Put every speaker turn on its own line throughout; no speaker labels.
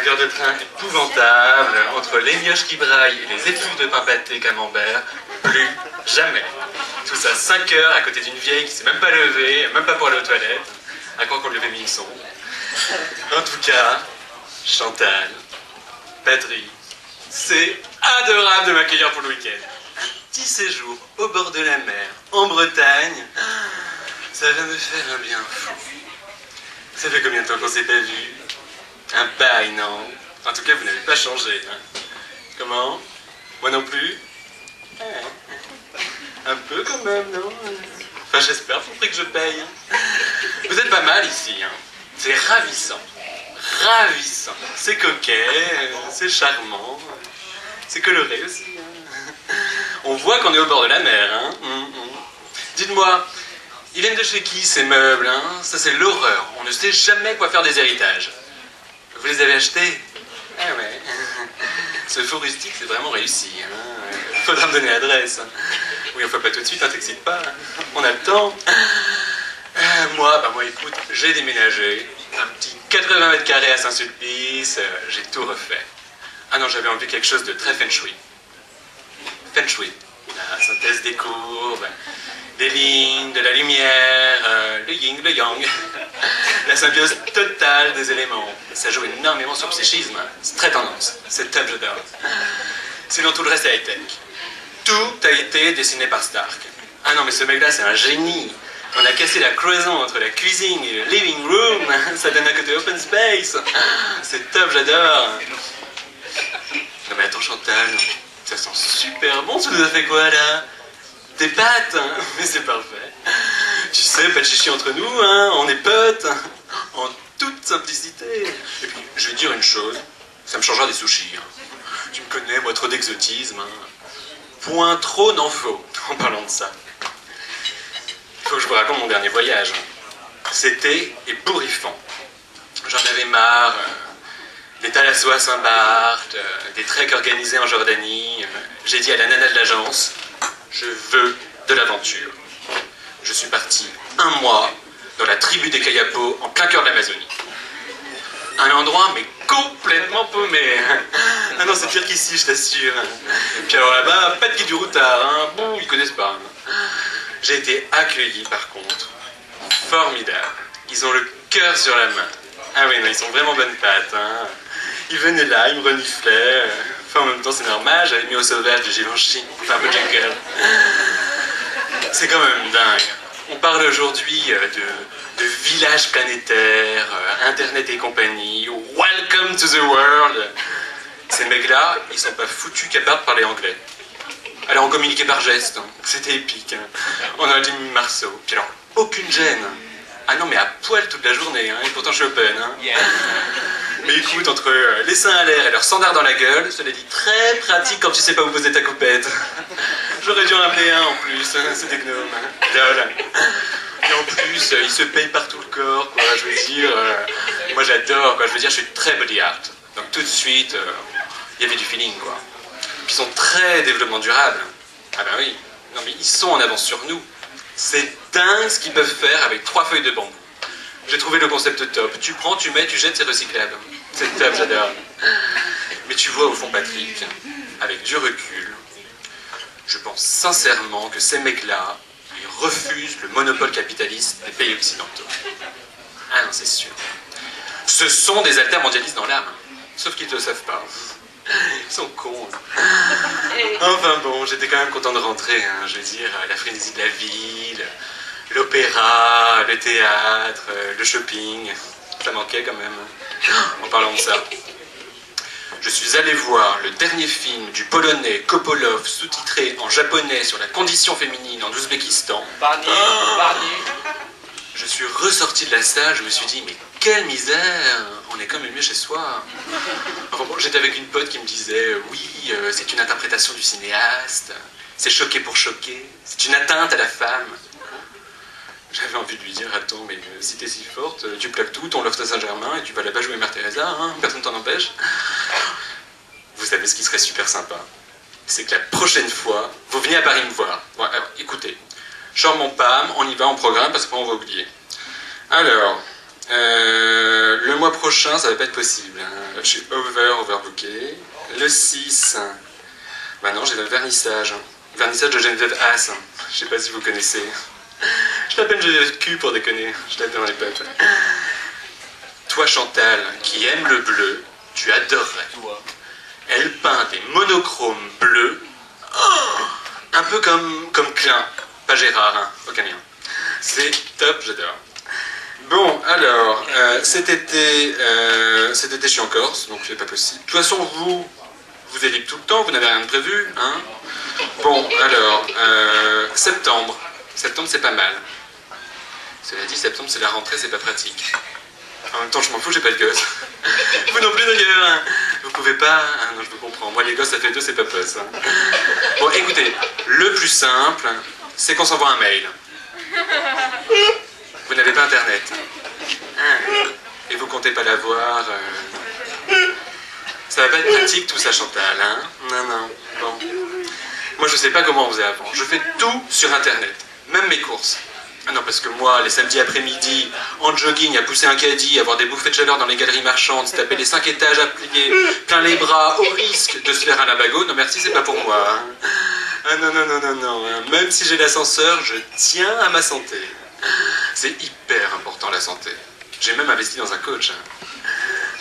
gare de train épouvantable, entre les mioches qui braillent et les effluves de pain pâté camembert, plus jamais. Tout ça 5 heures à côté d'une vieille qui s'est même pas levée, même pas pour aller aux toilettes, à croire qu'on lui avait mis le son. En tout cas, Chantal, Patrick, c'est adorable de m'accueillir pour le week-end. Un petit séjour au bord de la mer, en Bretagne, ça va me faire un bien fou. Ça fait combien de temps qu'on s'est pas vu? Un bail, non? En tout cas, vous n'avez pas changé. Hein. Comment? Moi non plus? Un peu quand même, non? Enfin, j'espère, faut que je paye. Vous êtes pas mal ici, hein. C'est ravissant. Ravissant. C'est coquet, c'est charmant, c'est coloré aussi. Hein. On voit qu'on est au bord de la mer, hein. Dites-moi, ils viennent de chez qui ces meubles, hein? Ça c'est l'horreur. On ne sait jamais quoi faire des héritages. Vous les avez achetés? Ah ouais. Ce faux rustique, c'est vraiment réussi. Hein. Faudra me donner l'adresse. Oui, on fait pas tout de suite, hein, t'excites pas. Hein. On a le temps. Moi, écoute, j'ai déménagé. Un petit 80 mètres carrés à Saint-Sulpice. J'ai tout refait. Ah non, j'avais envie de quelque chose de très feng shui. Feng shui. La synthèse des courbes, des lignes, de la lumière, le yin, le yang. La symbiose totale des éléments. Ça joue énormément sur le psychisme. C'est très tendance. C'est top, j'adore. Sinon, tout le reste est high-tech. Tout a été dessiné par Stark. Ah non, mais ce mec-là, c'est un génie. On a cassé la cloison entre la cuisine et le living room. Ça donne un côté open space. C'est top, j'adore. Non mais attends, Chantal, ça sent super bon. Tu nous as fait quoi, là? Des pâtes, hein. Mais c'est parfait. Tu sais, pas de chichi entre nous, hein. On est potes. En toute simplicité. Et puis, je vais te dire une chose. Ça me changera des sushis. Hein. Tu me connais, moi, trop d'exotisme. Hein. Point trop n'en faut, en parlant de ça. Il faut que je vous raconte mon dernier voyage. C'était ébouriffant. J'en avais marre. Des thalassos à Saint-Barth, des treks organisés en Jordanie. J'ai dit à la nana de l'agence, je veux de l'aventure. Je suis parti 1 mois dans la tribu des Kayapos, en plein cœur de l'Amazonie. Un endroit, mais complètement paumé. Ah non, c'est pire qu'ici, je t'assure. Puis alors là-bas, pas de guide du routard, hein. Bon, ils connaissent pas. J'ai été accueilli, par contre. Formidable. Ils ont le cœur sur la main. Ah oui, non, ils sont vraiment bonnes pattes, hein. Ils venaient là, ils me reniflaient. Enfin, en même temps, c'est normal, j'avais mis au sauvage du Givenchy. Enfin, un peu de jungle. C'est quand même dingue. On parle aujourd'hui de village planétaire, Internet et compagnie, welcome to the world. Ces mecs-là, ils sont pas foutus qu'à part de parler anglais. Alors on communiquait par gestes, hein. C'était épique. Hein. On a dit Marceau. Puis alors, aucune gêne. Ah non, mais à poil toute la journée, hein. Et pourtant je suis open. Hein. Yeah. Mais écoute, entre les seins à l'air et leur standard dans la gueule, cela dit très pratique quand tu sais pas où poser ta coupette. J'aurais dû en ramener un en plus, c'est des gnomes. Lol. Et en plus, ils se payent par tout le corps, quoi. Je veux dire, moi j'adore, quoi. Je veux dire, je suis très body art. Donc tout de suite, il y avait du feeling, quoi. Puis ils sont très développement durable. Ah ben oui, non mais ils sont en avance sur nous. C'est dingue ce qu'ils peuvent faire avec 3 feuilles de bambou. J'ai trouvé le concept top. Tu prends, tu mets, tu jettes, c'est recyclable. C'est top, j'adore. Mais tu vois au fond, Patrick, avec du recul, je pense sincèrement que ces mecs-là, ils refusent le monopole capitaliste des pays occidentaux. Ah non, c'est sûr. Ce sont des altermondialistes dans l'âme. Sauf qu'ils ne le savent pas. Ils sont cons. Enfin bon, j'étais quand même content de rentrer. Hein. Je veux dire, la frénésie de la ville, l'opéra, le théâtre, le shopping. Ça manquait quand même. En parlant de ça. Je suis allé voir le dernier film du polonais Kopolov sous-titré en japonais sur la condition féminine en Ouzbékistan. Barnier. Je suis ressorti de la salle, je me suis dit, mais quelle misère, on est quand même mieux chez soi. Enfin bon, j'étais avec une pote qui me disait, oui, c'est une interprétation du cinéaste, c'est choqué pour choquer, c'est une atteinte à la femme. J'avais envie de lui dire, attends, mais si t'es si forte, tu plaques tout, ton loft à Saint-Germain, et tu vas là-bas jouer Mère Teresa, hein, personne t'en empêche. Vous savez ce qui serait super sympa? C'est que la prochaine fois, vous venez à Paris me voir. Bon, alors, écoutez, Charme mon PAM, on y va en programme parce qu'on va oublier. Alors, le mois prochain, ça va pas être possible. Hein. je suis overbooké. Le 6, maintenant j'ai le vernissage. Vernissage de Geneviève Haas. Je sais pas si vous connaissez. Je l'appelle Geneviève Q pour déconner. Je l'appelle dans les potes. Toi Chantal, qui aime le bleu, tu adorerais. Elle peint des monochromes bleus. Oh, un peu comme Klein. Pas Gérard, hein, aucun lien. C'est top, j'adore. Bon, alors, cet été, je suis en Corse, donc c'est pas possible. De toute façon, vous êtes libre tout le temps, vous n'avez rien de prévu, hein. Bon, alors, septembre. Septembre, c'est pas mal. Cela dit, septembre, c'est la rentrée, c'est pas pratique. En même temps, je m'en fous, j'ai pas de gosse. Vous non plus d'ailleurs, hein. Vous pouvez pas... Ah non, je vous comprends. Moi, les gosses, ça fait 2, c'est pas possible. Hein. Bon, écoutez, le plus simple, c'est qu'on s'envoie un mail. Vous n'avez pas Internet. Et vous comptez pas l'avoir. Ça va pas être pratique tout ça, Chantal, hein? Non. Bon. Moi, je sais pas comment on faisait avant. Je fais tout sur Internet. Même mes courses. Ah non, parce que moi, les samedis après-midi, en jogging, à pousser un caddie, avoir des bouffées de chaleur dans les galeries marchandes, se taper les 5 étages à plier plein les bras, au risque de se faire un labago, non merci, c'est pas pour moi. Hein. Ah non. Même si j'ai l'ascenseur, je tiens à ma santé. C'est hyper important la santé. J'ai même investi dans un coach.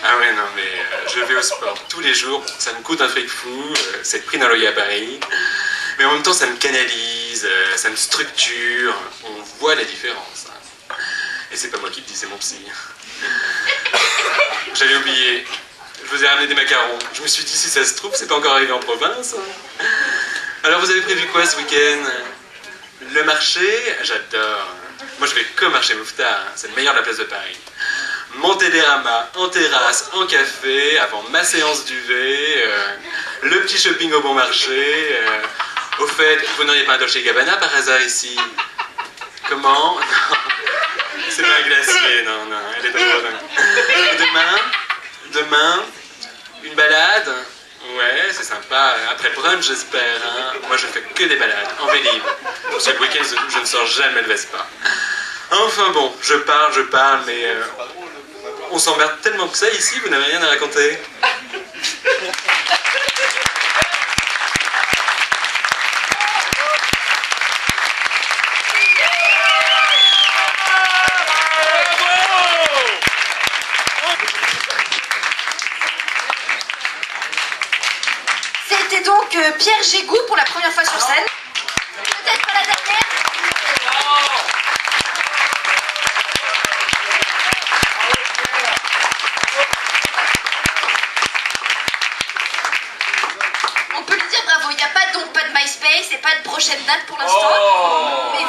Ah ouais, non, mais je vais au sport tous les jours. Ça me coûte un fric fou, c'est le prix d'un loyer à Paris. Mais en même temps, ça me canalise, ça me structure. On voit la différence. Et c'est pas moi qui le dis, c'est mon psy. J'avais oublié. Je vous ai ramené des macarons. Je me suis dit, si ça se trouve, c'est pas encore arrivé en province. Alors, vous avez prévu quoi ce week-end? Le marché? J'adore. Moi, je vais qu'au marché Mouffetard. C'est le meilleur de la place de Paris. Mon télérama en terrasse, en café, avant ma séance d'UV, le petit shopping au bon marché. Au fait, vous n'auriez pas un Dolce & Gabbana par hasard ici? Comment? Non, c'est pas un glacier, non, elle est pas bonne. Demain, une balade? Ouais, c'est sympa. Après brunch, j'espère. Hein. Moi, je fais que des balades, en Vélib. Parce que le week-end, je ne sors jamais le Vespa. Enfin bon, je parle, mais on s'emmerde tellement que ça ici, vous n'avez rien à raconter.
C'était donc Pierre Gégou pour la première fois sur scène. Peut-être pas la dernière. On peut lui dire bravo, il n'y a donc pas de MySpace et pas de prochaine date pour l'instant. Mais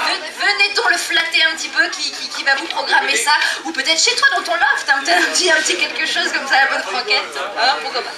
venez donc le flatter un petit peu qui va vous programmer ça. Ou peut-être chez toi dans ton loft, un petit quelque chose comme ça, la bonne franquette. Hein, pourquoi pas.